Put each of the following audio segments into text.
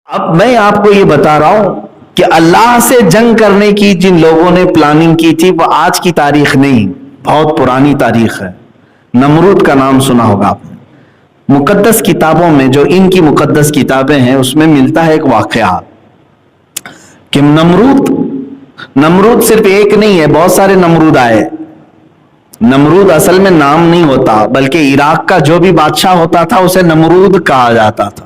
اب میں آپ کو یہ بتا رہا ہوں کہ اللہ سے جنگ کرنے کی جن لوگوں نے پلاننگ کی تھی وہ آج کی تاریخ نہیں، بہت پرانی تاریخ ہے۔ نمرود کا نام سنا ہوگا آپ نے۔ مقدس کتابوں میں، جو ان کی مقدس کتابیں ہیں، اس میں ملتا ہے ایک واقعہ کہ نمرود صرف ایک نہیں ہے، بہت سارے نمرود آئے۔ نمرود اصل میں نام نہیں ہوتا، بلکہ عراق کا جو بھی بادشاہ ہوتا تھا اسے نمرود کہا جاتا تھا۔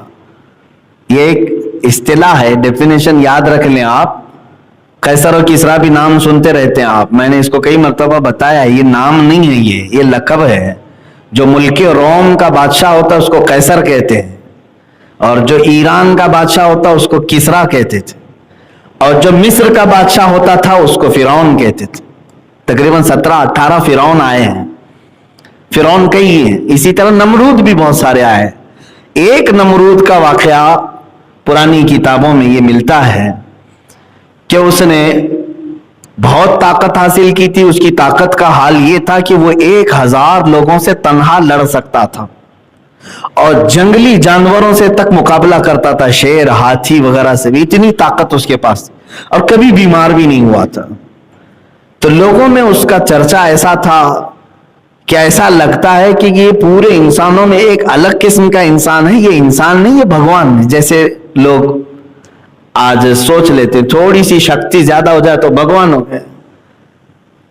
یہ ایک اصطلاح ہے، ڈیفینیشن یاد رکھ لیں آپ۔ قیصر و کسریٰ بھی نام سنتے رہتے ہیں آپ، میں نے اس کو کئی مرتبہ بتایا، یہ نام نہیں ہے، یہ لقب ہے۔ جو ملک روم کا بادشاہ ہوتا ہے اس کو قیصر کہتے ہیں، اور جو ایران کا بادشاہ ہوتا ہے اس کو کسریٰ کہتے تھے، اور جو مصر کا بادشاہ ہوتا تھا اس کو فرعون کہتے تھے۔ تقریباً 17-18 فرعون آئے ہیں، فرعون کئی ہیں، اسی طرح نمرود بھی بہت سارے آئے۔ ایک نمرود کا واقعہ پرانی کتابوں میں یہ ملتا ہے کہ اس نے بہت طاقت حاصل کی تھی۔ اس کی طاقت کا حال یہ تھا کہ وہ 1000 لوگوں سے تنہا لڑ سکتا تھا، اور جنگلی جانوروں سے تک مقابلہ کرتا تھا، شیر، ہاتھی وغیرہ سے بھی، اتنی طاقت اس کے پاس، اور کبھی بیمار بھی نہیں ہوا تھا۔ تو لوگوں میں اس کا چرچا ایسا تھا کہ ایسا لگتا ہے کہ یہ پورے انسانوں میں ایک الگ قسم کا انسان ہے، یہ انسان نہیں، یہ بھگوان ہے۔ جیسے لوگ آج سوچ لیتے تھوڑی سی شکتی زیادہ ہو جائے تو بھگوان ہو گیا،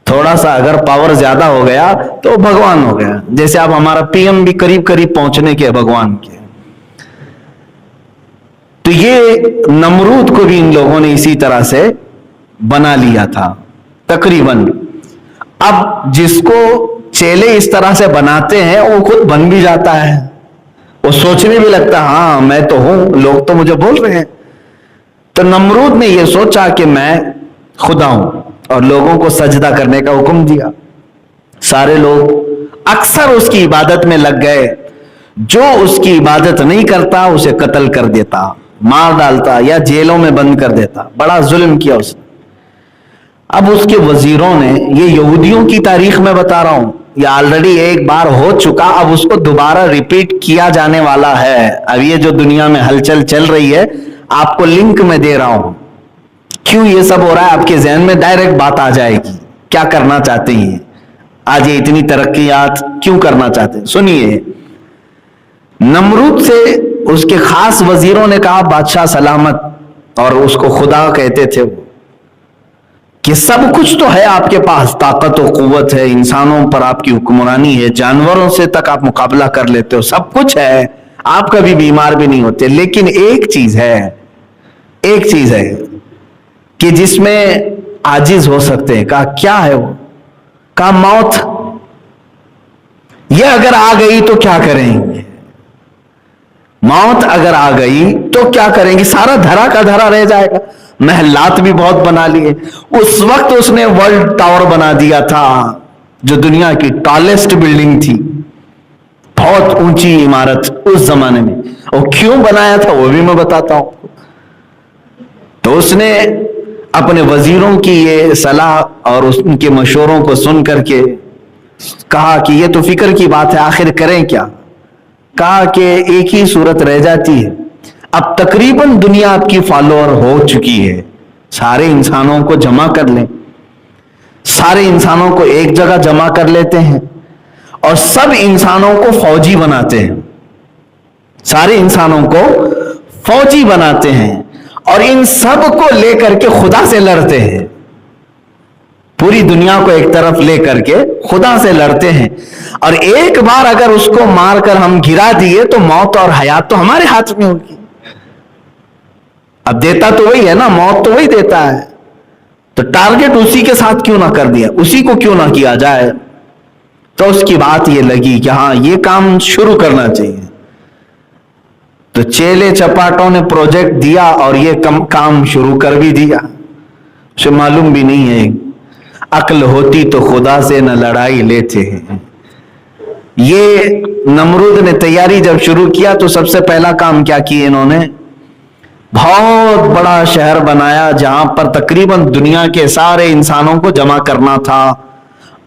تھوڑا سا اگر پاور زیادہ ہو گیا تو بھگوان ہو گیا۔ جیسے اب ہمارا پی ایم بھی قریب پہنچنے کے بھگوان کے۔ تو یہ نمرود کو بھی ان لوگوں نے اسی طرح سے بنا لیا تھا تقریباً۔ اب جس کو چیلے اس طرح سے بناتے ہیں وہ خود بن بھی جاتا ہے، وہ سوچنے بھی لگتا ہے ہاں میں تو ہوں، لوگ تو مجھے بول رہے ہیں۔ تو نمرود نے یہ سوچا کہ میں خدا ہوں، اور لوگوں کو سجدہ کرنے کا حکم دیا۔ سارے لوگ اکثر اس کی عبادت میں لگ گئے، جو اس کی عبادت نہیں کرتا اسے قتل کر دیتا، مار ڈالتا یا جیلوں میں بند کر دیتا۔ بڑا ظلم کیا اس نے۔ اب اس کے وزیروں نے، یہ یہودیوں کی تاریخ میں بتا رہا ہوں، یہ آلریڈی ایک بار ہو چکا، اب اس کو دوبارہ ریپیٹ کیا جانے والا ہے۔ اب یہ جو دنیا میں ہلچل چل رہی ہے، آپ کو لنک میں دے رہا ہوں۔ کیوں یہ سب ہو رہا ہے؟ آپ کے ذہن میں ڈائریکٹ بات آ جائے گی، کیا کرنا چاہتے ہیں آج یہ اتنی ترقیات کیوں کرنا چاہتے ہیں؟ سنیے، نمرود سے اس کے خاص وزیروں نے کہا بادشاہ سلامت، اور اس کو خدا کہتے تھے وہ، کہ سب کچھ تو ہے آپ کے پاس، طاقت و قوت ہے، انسانوں پر آپ کی حکمرانی ہے، جانوروں سے تک آپ مقابلہ کر لیتے ہو، سب کچھ ہے، آپ کبھی بیمار بھی نہیں ہوتے، لیکن ایک چیز ہے کہ جس میں عاجز ہو سکتے ہیں۔ کہا کیا ہے وہ؟ کہا موت۔ یہ اگر آ گئی تو کیا کریں گے؟ موت اگر آ گئی تو کیا کریں گے؟ سارا دھرا کا دھرا رہ جائے گا۔ محلات بھی بہت بنا لیے، اس وقت اس نے ورلڈ ٹاور بنا دیا تھا، جو دنیا کی ٹالسٹ بلڈنگ تھی، بہت اونچی عمارت اس زمانے میں۔ اور کیوں بنایا تھا وہ بھی میں بتاتا ہوں۔ تو اس نے اپنے وزیروں کی یہ صلاح اور ان کے مشوروں کو سن کر کے کہا کہ یہ تو فکر کی بات ہے، آخر کریں کیا؟ کہا کہ ایک ہی صورت رہ جاتی ہے، اب تقریباً دنیا آپ کی فالوور ہو چکی ہے، سارے انسانوں کو جمع کر لیں، سارے انسانوں کو ایک جگہ جمع کر لیتے ہیں، اور سب انسانوں کو فوجی بناتے ہیں، سارے انسانوں کو فوجی بناتے ہیں، اور ان سب کو لے کر کے خدا سے لڑتے ہیں، پوری دنیا کو ایک طرف لے کر کے خدا سے لڑتے ہیں۔ اور ایک بار اگر اس کو مار کر ہم گرا دیے تو موت اور حیات تو ہمارے ہاتھ میں ہوگی۔ اب دیتا تو وہی ہے نا، موت تو وہی دیتا ہے، تو ٹارگٹ اسی کے ساتھ کیوں نہ کر دیا، اسی کو کیوں نہ کیا جائے؟ تو اس کی بات یہ لگی کہ ہاں یہ کام شروع کرنا چاہیے۔ تو چیلے چپاٹوں نے پروجیکٹ دیا اور یہ کام شروع کر بھی دیا۔ اسے معلوم بھی نہیں ہے، عقل ہوتی تو خدا سے نہ لڑائی لیتے ہیں۔ یہ نمرود نے تیاری جب شروع کیا تو سب سے پہلا کام کیا کیا انہوں نے؟ بہت بڑا شہر بنایا جہاں پر تقریباً دنیا کے سارے انسانوں کو جمع کرنا تھا،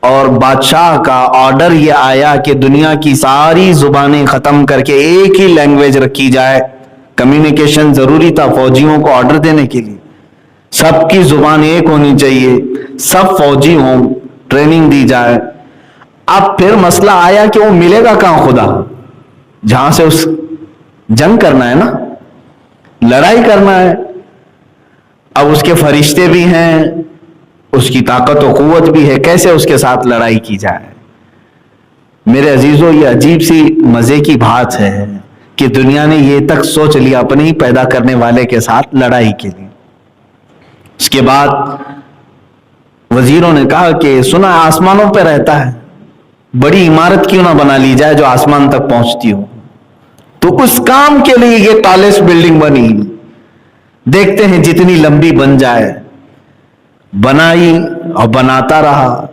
اور بادشاہ کا آرڈر یہ آیا کہ دنیا کی ساری زبانیں ختم کر کے ایک ہی لینگویج رکھی جائے، کمیونیکیشن ضروری تھا فوجیوں کو آرڈر دینے کے لیے، سب کی زبان ایک ہونی چاہیے، سب فوجی ہوں، ٹریننگ دی جائے۔ اب پھر مسئلہ آیا کہ وہ ملے گا کہاں خدا، جہاں سے اس جنگ کرنا ہے نا، لڑائی کرنا ہے۔ اب اس کے فرشتے بھی ہیں، اس کی طاقت و قوت بھی ہے، کیسے اس کے ساتھ لڑائی کی جائے؟ میرے عزیزو، یہ عجیب سی مزے کی بات ہے کہ دنیا نے یہ تک سوچ لیا اپنے ہی پیدا کرنے والے کے ساتھ لڑائی کے لیے۔ اس کے بعد وزیروں نے کہا کہ سنا آسمانوں پہ رہتا ہے، بڑی عمارت کیوں نہ بنا لی جائے جو آسمان تک پہنچتی ہو۔ تو اس کام کے لیے یہ ٹالسٹ بلڈنگ بنی، دیکھتے ہیں جتنی لمبی بن جائے۔ بنائی اور بناتا رہا،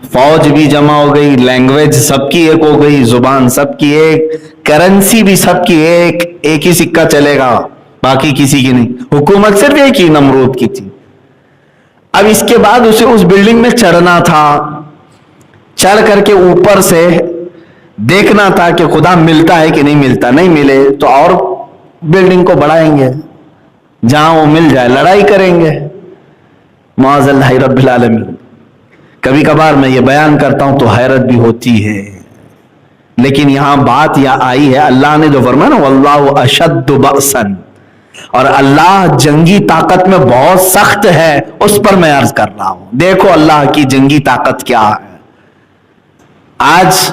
فوج بھی جمع ہو گئی، لینگویج سب کی ایک ہو گئی، زبان سب کی ایک، کرنسی بھی سب کی ایک ہی سکہ چلے گا، باقی کسی کی نہیں، حکومت صرف ایک ہی نمرود کی تھی۔ اب اس کے بعد اسے اس بلڈنگ میں چڑھنا تھا، چڑھ کر کے اوپر سے دیکھنا تھا کہ خدا ملتا ہے کہ نہیں ملتا، نہیں ملے تو اور بلڈنگ کو بڑھائیں گے، جہاں وہ مل جائے لڑائی کریں گے۔ معاذ اللہ رب العالمین۔ کبھی کبھار میں یہ بیان کرتا ہوں تو حیرت بھی ہوتی ہے، لیکن یہاں بات یہ آئی ہے، اللہ نے جو فرمایا نا واللہ اشد بأسا، اور اللہ جنگی طاقت میں بہت سخت ہے، اس پر میں عرض کر رہا ہوں۔ دیکھو اللہ کی جنگی طاقت کیا ہے۔ آج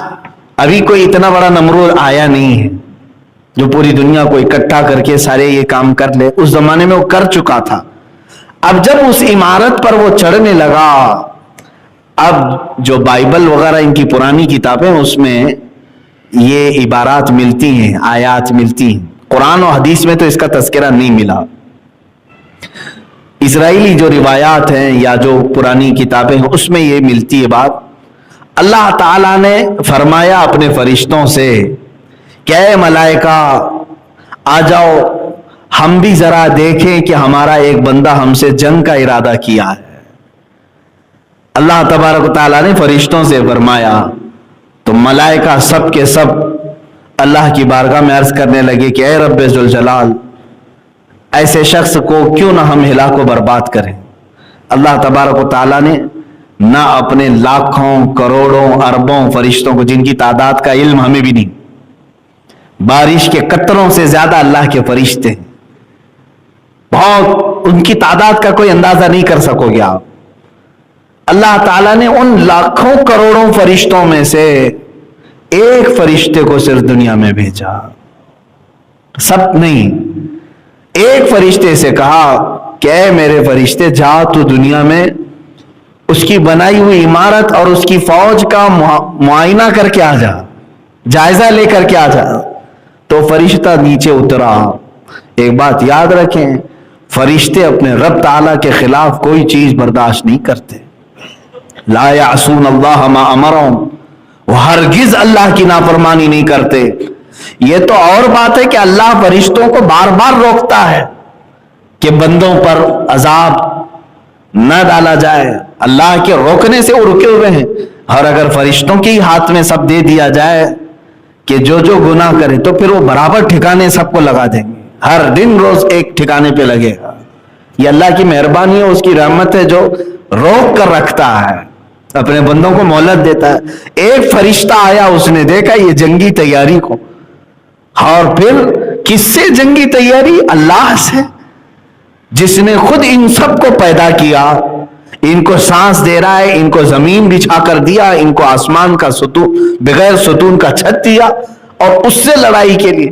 ابھی کوئی اتنا بڑا نمرود آیا نہیں ہے جو پوری دنیا کو اکٹھا کر کے سارے یہ کام کر لے، اس زمانے میں وہ کر چکا تھا۔ اب جب اس عمارت پر وہ چڑھنے لگا، اب جو بائبل وغیرہ ان کی پرانی کتابیں اس میں یہ عبارات ملتی ہیں، آیات ملتی ہیں، قرآن و حدیث میں تو اس کا تذکرہ نہیں ملا۔ اسرائیلی جو روایات ہیں یا جو پرانی کتابیں ہیں اس میں یہ ملتی ہے بات۔ اللہ تعالیٰ نے فرمایا اپنے فرشتوں سے کہ اے ملائکہ آ جاؤ، ہم بھی ذرا دیکھیں کہ ہمارا ایک بندہ ہم سے جنگ کا ارادہ کیا ہے۔ اللہ تبارک و تعالیٰ نے فرشتوں سے فرمایا تو ملائکہ سب کے سب اللہ کی بارگاہ میں عرض کرنے لگے کہ اے رب ذوالجلال، ایسے شخص کو کیوں نہ ہم ہلاک و برباد کریں۔ اللہ تبارک و تعالیٰ نے نہ اپنے لاکھوں کروڑوں اربوں فرشتوں کو، جن کی تعداد کا علم ہمیں بھی نہیں، بارش کے قطروں سے زیادہ اللہ کے فرشتے ہیں، بہت، ان کی تعداد کا کوئی اندازہ نہیں کر سکو گے آپ۔ اللہ تعالیٰ نے ان لاکھوں کروڑوں فرشتوں میں سے ایک فرشتے کو صرف دنیا میں بھیجا، سب نہیں، ایک فرشتے سے کہا کہ اے میرے فرشتے جا تو دنیا میں اس کی بنائی ہوئی عمارت اور اس کی فوج کا معائنہ کر کے آ جا، جائزہ لے کر کے آ جا۔ تو فرشتہ نیچے اترا۔ ایک بات یاد رکھیں، فرشتے اپنے رب تعالیٰ کے خلاف کوئی چیز برداشت نہیں کرتے۔ لا یعصون اللہ ما امرہم، وہ ہرگز اللہ کی نافرمانی نہیں کرتے۔ یہ تو اور بات ہے کہ اللہ فرشتوں کو بار بار روکتا ہے کہ بندوں پر عذاب نہ ڈالا جائے، اللہ کے روکنے سے وہ رکے ہوئے ہیں۔ اور اگر فرشتوں کے ہاتھ میں سب دے دیا جائے کہ جو جو گناہ کرے تو پھر وہ برابر ٹھکانے سب کو لگا دیں گے، ہر دن روز ایک ٹھکانے پہ لگے گا۔ یہ اللہ کی مہربانی ہے، اس کی رحمت ہے جو روک کر رکھتا ہے، اپنے بندوں کو مہلت دیتا ہے۔ ایک فرشتہ آیا، اس نے دیکھا یہ جنگی تیاری کو، اور پھر کس سے جنگی تیاری؟ اللہ سے، جس نے خود ان سب کو پیدا کیا، ان کو سانس دے رہا ہے، ان کو زمین بچھا کر دیا، ان کو آسمان کا ستون بغیر ستون کا چھت دیا، اور اس سے لڑائی کے لیے۔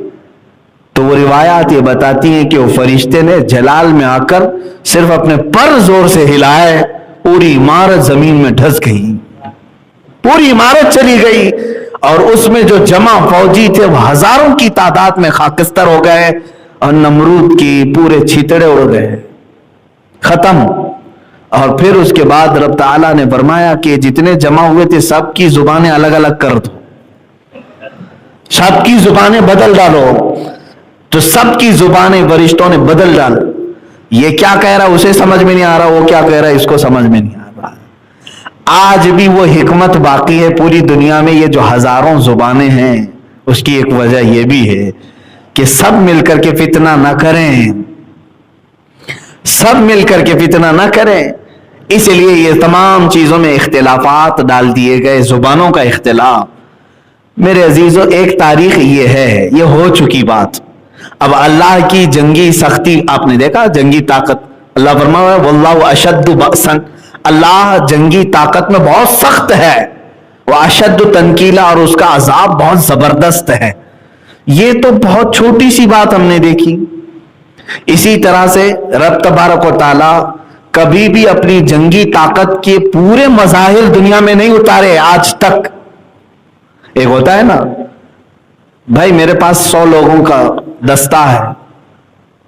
تو وہ روایات یہ بتاتی ہیں کہ وہ فرشتے نے جلال میں آ کر صرف اپنے پر زور سے ہلائے، پوری عمارت زمین میں دھس گئی، پوری عمارت چلی گئی، اور اس میں جو جمع فوجی تھے وہ ہزاروں کی تعداد میں خاکستر ہو گئے، اور نمرود کی پورے چھیتڑے اڑ گئے، ختم۔ اور پھر اس کے بعد رب تعالیٰ نے فرمایا کہ جتنے جمع ہوئے تھے سب کی زبانیں الگ الگ کر دو، سب کی زبانیں بدل ڈالو۔ تو سب کی زبانیں فرشتوں نے بدل ڈال۔ یہ کیا کہہ رہا اسے سمجھ میں نہیں آ رہا، وہ کیا کہہ رہا ہے اس کو سمجھ میں نہیں آ رہا۔ آج بھی وہ حکمت باقی ہے پوری دنیا میں، یہ جو ہزاروں زبانیں ہیں اس کی ایک وجہ یہ بھی ہے کہ سب مل کر کے فتنہ نہ کریں، سب مل کر کے فتنہ نہ کریں. اس لیے یہ تمام چیزوں میں اختلافات ڈال دیے گئے، زبانوں کا اختلاف. میرے عزیزو، ایک تاریخ یہ ہے، یہ ہو چکی بات. اب اللہ کی جنگی سختی آپ نے دیکھا، جنگی طاقت. اللہ فرمایا واللہ اشد بأسا، اللہ جنگی طاقت میں بہت سخت ہے. وہ اشد تنکیلا، اور اس کا عذاب بہت زبردست ہے. یہ تو بہت چھوٹی سی بات ہم نے دیکھی. اسی طرح سے رب تبارک و تعالی کبھی بھی اپنی جنگی طاقت کے پورے مظاہر دنیا میں نہیں اتارے آج تک. ایک ہوتا ہے نا بھائی میرے پاس 100 لوگوں کا دستہ ہے،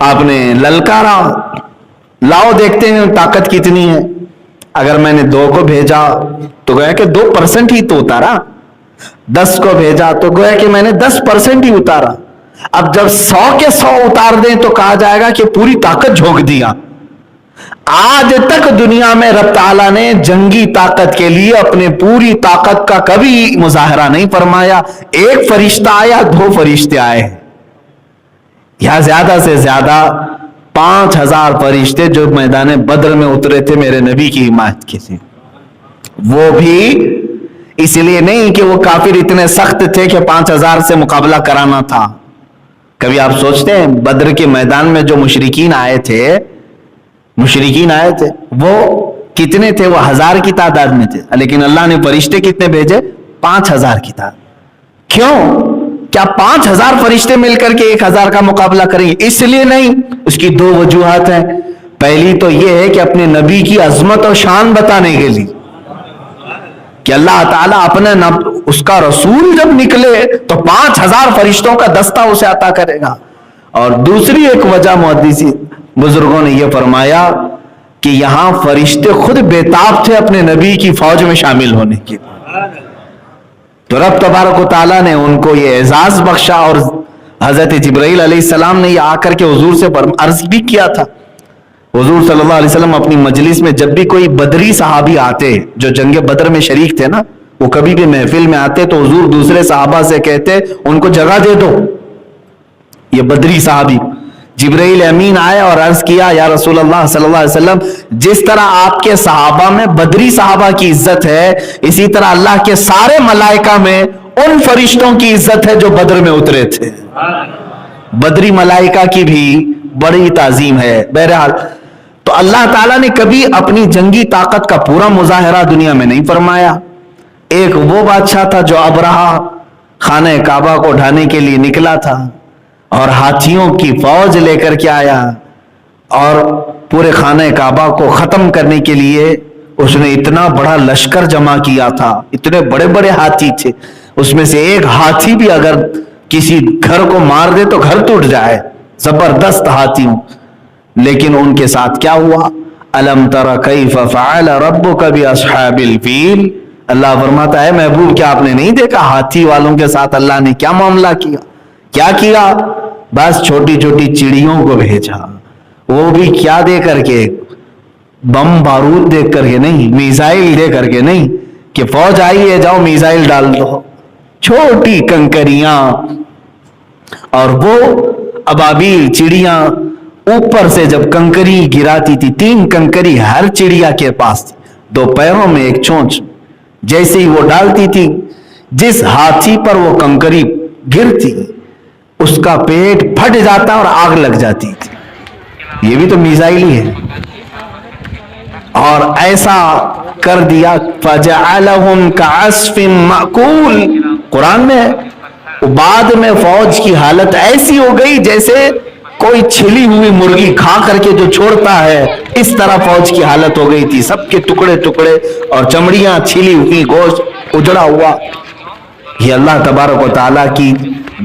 آپ نے للکارا، لاؤ دیکھتے ہیں طاقت کتنی ہے. اگر میں نے 2 کو بھیجا تو گویا کہ 2% ہی تو اتارا، 10 کو بھیجا تو گویا کہ میں نے 10% ہی اتارا. اب جب 100 کے 100 اتار دیں تو کہا جائے گا کہ پوری طاقت جھونک دیا. آج تک دنیا میں رب تعالیٰ نے جنگی طاقت کے لیے اپنے پوری طاقت کا کبھی مظاہرہ نہیں فرمایا. 1 فرشتہ آیا، 2 فرشتے آئے، یا زیادہ سے زیادہ 5000 فرشتے جو میدان بدر میں اترے تھے میرے نبی کی حمایت کے تھے. وہ بھی اس لیے نہیں کہ وہ کافر اتنے سخت تھے کہ 5000 سے مقابلہ کرانا تھا. کبھی آپ سوچتے ہیں بدر کے میدان میں جو مشرکین آئے تھے وہ کتنے تھے؟ وہ 1000 کی تعداد میں تھے، لیکن اللہ نے فرشتے کتنے بھیجے؟ 5000 کی تعداد. کیوں؟ کیا 5000 فرشتے مل کر کے 1000 کا مقابلہ کریں گے؟ اس لیے نہیں. اس کی 2 وجوہات ہیں. پہلی تو یہ ہے کہ اپنے نبی کی عظمت اور شان بتانے کے لیے کہ اللہ تعالیٰ اپنے اس کا رسول جب نکلے تو 5000 فرشتوں کا دستہ اسے عطا کرے گا. اور دوسری ایک وجہ محدثین بزرگوں نے یہ فرمایا کہ یہاں فرشتے خود بےتاب تھے اپنے نبی کی فوج میں شامل ہونے کے، تو رب تبارک و تعالیٰ نے ان کو یہ اعزاز بخشا. اور حضرت جبرائیل علیہ السلام نے یہ آ کر کے حضور سے عرض بھی کیا تھا. حضور صلی اللہ علیہ وسلم اپنی مجلس میں جب بھی کوئی بدری صحابی آتے جو جنگ بدر میں شریک تھے نا، وہ کبھی بھی محفل میں آتے تو حضور دوسرے صحابہ سے کہتے ان کو جگہ دے دو. یہ بدری صحابی جبرائیل امین آئے اور عرض کیا یا رسول اللہ صلی اللہ علیہ وسلم، جس طرح آپ کے صحابہ میں بدری صحابہ کی عزت ہے، اسی طرح اللہ کے سارے ملائکہ میں ان فرشتوں کی عزت ہے جو بدر میں اترے تھے. بدری ملائکہ کی بھی بڑی تعظیم ہے. بہرحال تو اللہ تعالیٰ نے کبھی اپنی جنگی طاقت کا پورا مظاہرہ دنیا میں نہیں فرمایا. ایک وہ بادشاہ تھا جو ابرہہ خانہ کعبہ کو ڈھانے کے لیے نکلا تھا اور ہاتھیوں کی فوج لے کر کے آیا اور پورے خانہ کعبہ کو ختم کرنے کے لیے اس نے اتنا بڑا لشکر جمع کیا تھا. اتنے بڑے بڑے ہاتھی تھے، اس میں سے ایک ہاتھی بھی اگر کسی گھر کو مار دے تو گھر ٹوٹ جائے. زبردست ہاتھی ہوں. لیکن ان کے ساتھ کیا ہوا؟ الم تر کیف فعل ربک باصحاب الفیل. اللہ فرماتا ہے محبوب کیا آپ نے نہیں دیکھا ہاتھی والوں کے ساتھ اللہ نے کیا معاملہ کیا؟ کیا کیا؟ بس چھوٹی چھوٹی چڑیوں کو بھیجا، وہ بھی کیا دے کر کے؟ بم بارود دے کر کے نہیں، میزائل دے کر کے نہیں کہ فوج آئی ہے جاؤ میزائل ڈال دو. چھوٹی کنکریاں اور وہ ابابیل چڑیاں اوپر سے جب کنکری گراتی تھی، 3 کنکری ہر چڑیا کے پاس تھی، 2 پیروں میں ایک چونچ. جیسے ہی وہ ڈالتی تھی جس ہاتھی پر وہ کنکری گرتی اس کا پیٹ پھٹ جاتا اور آگ لگ جاتی تھی. یہ بھی تو میزائل ہی ہے. اور ایسا کر دیا فَجَعَلَهُمْ كَعَصْفٍ مَأْكُولٍ. قرآن میں بعد میں فوج کی حالت ایسی ہو گئی جیسے کوئی چھلی ہوئی مرغی کھا کر کے جو چھوڑتا ہے، اس طرح فوج کی حالت ہو گئی تھی. سب کے ٹکڑے ٹکڑے اور چمڑیاں چھلی ہوئی، گوشت اجڑا ہوا. یہ اللہ تبارک و تعالیٰ کی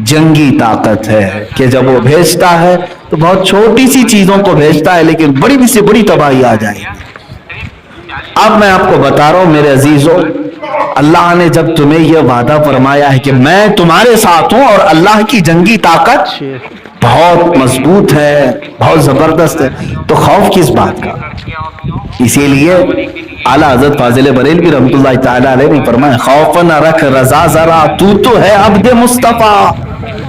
جنگی طاقت ہے کہ جب وہ بھیجتا ہے تو بہت چھوٹی سی چیزوں کو بھیجتا ہے لیکن بڑی سے بڑی تباہی آ جائے. اب میں آپ کو بتا رہا ہوں میرے عزیزوں، اللہ نے جب تمہیں یہ وعدہ فرمایا ہے کہ میں تمہارے ساتھ ہوں اور اللہ کی جنگی طاقت بہت مضبوط ہے، بہت زبردست ہے، تو خوف کس بات کا؟ اسی لیے اعلیٰ حضرت فاضل بریلوی رحمۃ اللہ تعالی علیہ نے فرمایا خوف نہ رکھ رضا ذرا، تو ہے عبد مصطفیٰ.